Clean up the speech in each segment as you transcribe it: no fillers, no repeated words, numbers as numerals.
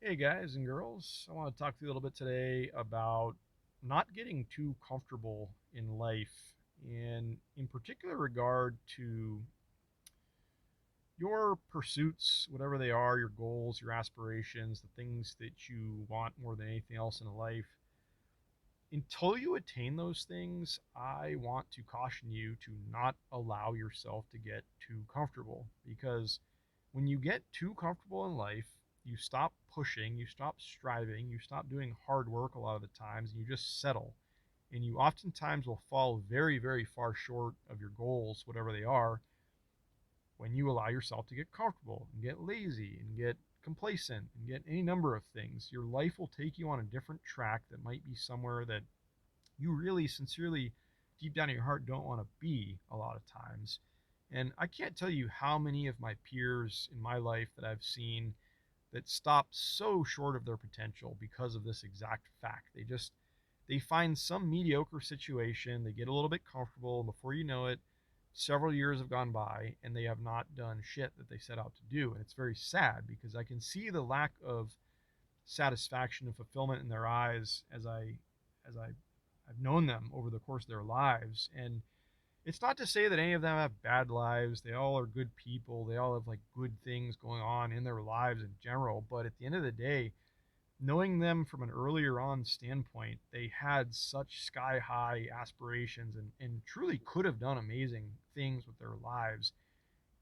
Hey guys and girls, I want to talk to you a little bit today about not getting too comfortable in life, and in particular regard to your pursuits, whatever they are, your goals, your aspirations, the things that you want more than anything else in life. Until you attain those things, I want to caution you to not allow yourself to get too comfortable, because when you get too comfortable in life, you stop pushing, you stop striving, you stop doing hard work a lot of the times, and you just settle. And you oftentimes will fall very, very far short of your goals, whatever they are, when you allow yourself to get comfortable and get lazy and get complacent and get any number of things. Your life will take you on a different track that might be somewhere that you really sincerely, deep down in your heart, don't want to be a lot of times. And I can't tell you how many of my peers in my life that I've seen that stop so short of their potential because of this exact fact. They find some mediocre situation, they get a little bit comfortable, and before you know it, several years have gone by and they have not done shit that they set out to do. And it's very sad because I can see the lack of satisfaction and fulfillment in their eyes as I've known them over the course of their lives. And it's not to say that any of them have bad lives. They all are good people. They all have like good things going on in their lives in general. But at the end of the day, knowing them from an earlier on standpoint, they had such sky high aspirations and truly could have done amazing things with their lives.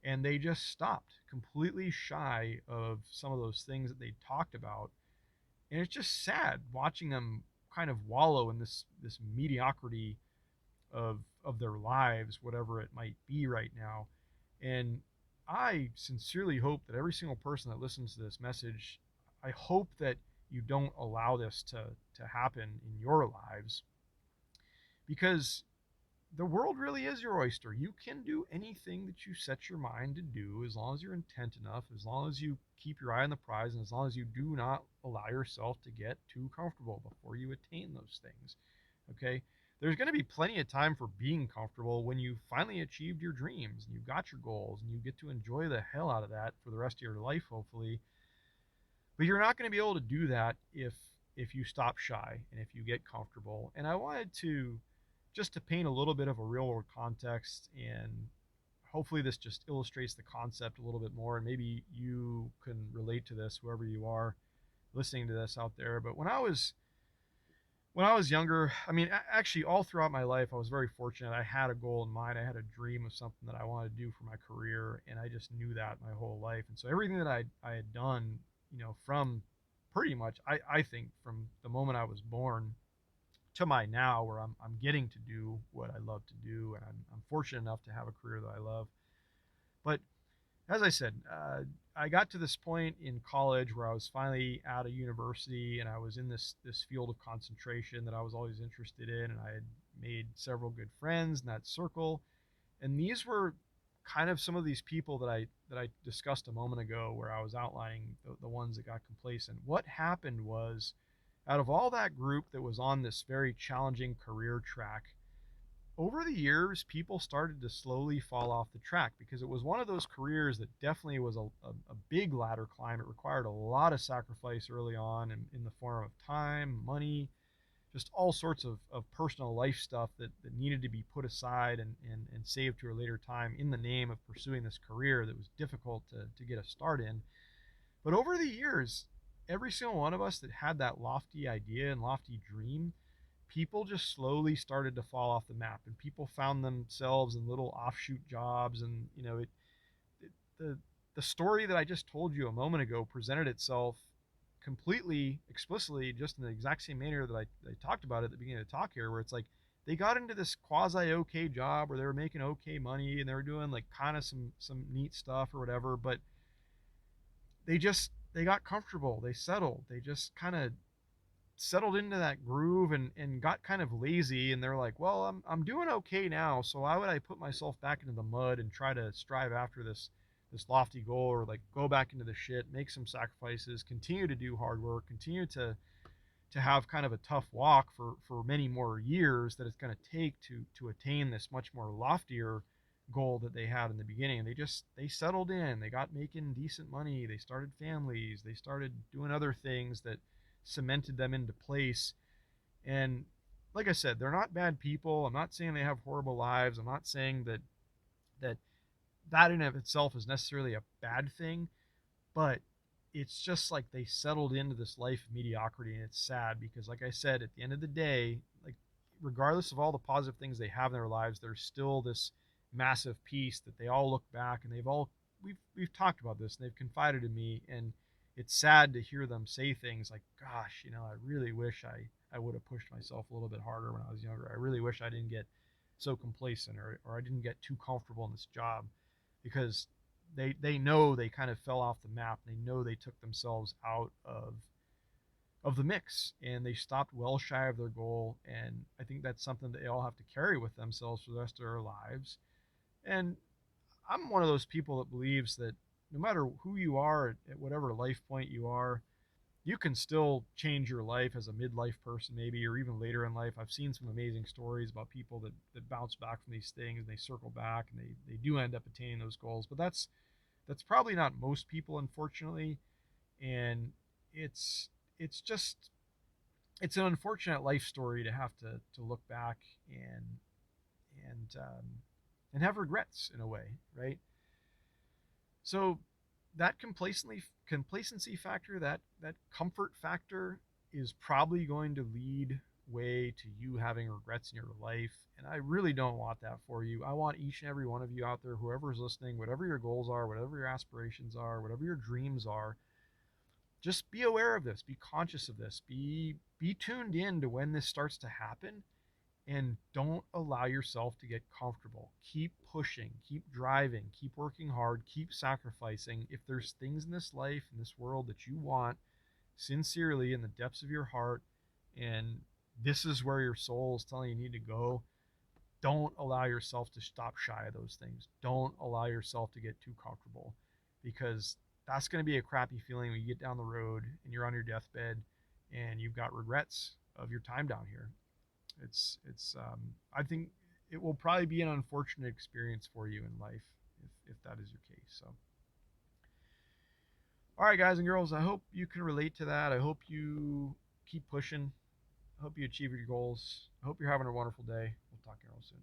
And they just stopped completely shy of some of those things that they talked about. And it's just sad watching them kind of wallow in this mediocrity of their lives, whatever it might be right now. And I sincerely hope that every single person that listens to this message, I hope that you don't allow this to happen in your lives, because the world really is your oyster. You can do anything that you set your mind to do as long as you're intent enough, as long as you keep your eye on the prize, and as long as you do not allow yourself to get too comfortable before you attain those things. Okay? There's going to be plenty of time for being comfortable when you finally achieved your dreams and you got your goals and you get to enjoy the hell out of that for the rest of your life, hopefully. But you're not going to be able to do that if you stop shy and if you get comfortable. And I wanted to just to paint a little bit of a real world context, and hopefully this just illustrates the concept a little bit more, and maybe you can relate to this, whoever you are listening to this out there. But when I was younger, I mean, actually, all throughout my life, I was very fortunate. I had a goal in mind. I had a dream of something that I wanted to do for my career, and I just knew that my whole life. And so everything that I had done, from pretty much, I think, from the moment I was born to my now, where I'm getting to do what I love to do, and I'm fortunate enough to have a career that I love. But as I said, I got to this point in college where I was finally out of university and I was in this field of concentration that I was always interested in, and I had made several good friends in that circle. And these were kind of some of these people that I discussed a moment ago, where I was outlining the ones that got complacent. What happened was, out of all that group that was on this very challenging career track, over the years, people started to slowly fall off the track, because it was one of those careers that definitely was a big ladder climb. It required a lot of sacrifice early on in the form of time, money, just all sorts of personal life stuff that needed to be put aside and saved to a later time in the name of pursuing this career that was difficult to get a start in. But over the years, every single one of us that had that lofty idea and lofty dream, people just slowly started to fall off the map, and people found themselves in little offshoot jobs. And it the story that I just told you a moment ago presented itself completely explicitly, just in the exact same manner that I talked about at the beginning of the talk here, where it's like they got into this quasi okay job where they were making okay money and they were doing like kind of some neat stuff or whatever. But they got comfortable, they settled, they just kind of settled into that groove and got kind of lazy, and they're like, well, I'm doing okay now, so why would I put myself back into the mud and try to strive after this lofty goal, or like go back into the shit, make some sacrifices, continue to do hard work, continue to have kind of a tough walk for many more years that it's going to take to attain this much more loftier goal that they had in the beginning. They settled in, they got making decent money, they started families, they started doing other things that cemented them into place. And like I said, they're not bad people. I'm not saying they have horrible lives. I'm not saying that that in of itself is necessarily a bad thing, but it's just like they settled into this life of mediocrity, and it's sad because, like I said, at the end of the day, like regardless of all the positive things they have in their lives, there's still this massive piece that they all look back and we've talked about this and they've confided in me, and it's sad to hear them say things like, "Gosh, I really wish I would have pushed myself a little bit harder when I was younger. I really wish I didn't get so complacent or I didn't get too comfortable in this job," because they know they kind of fell off the map. They know they took themselves out of the mix and they stopped well shy of their goal. And I think that's something that they all have to carry with themselves for the rest of their lives. And I'm one of those people that believes that no matter who you are at whatever life point you are, you can still change your life as a midlife person, maybe, or even later in life. I've seen some amazing stories about people that bounce back from these things and they circle back and they do end up attaining those goals. But that's probably not most people, unfortunately. And it's it's just it's an unfortunate life story to have to look back and and have regrets in a way, right? So that complacency factor, that comfort factor, is probably going to lead way to you having regrets in your life. And I really don't want that for you. I want each and every one of you out there, whoever's listening, whatever your goals are, whatever your aspirations are, whatever your dreams are, just be aware of this, be conscious of this, be tuned in to when this starts to happen, and don't allow yourself to get comfortable. Keep pushing, keep driving, keep working hard, keep sacrificing. If there's things in this life, in this world, that you want sincerely in the depths of your heart, and this is where your soul is telling you need to go, don't allow yourself to stop shy of those things. Don't allow yourself to get too comfortable, because that's going to be a crappy feeling when you get down the road and you're on your deathbed and you've got regrets of your time down here. It's I think it will probably be an unfortunate experience for you in life if that is your case. So, all right, guys and girls, I hope you can relate to that. I hope you keep pushing. I hope you achieve your goals. I hope you're having a wonderful day. We'll talk to you all soon.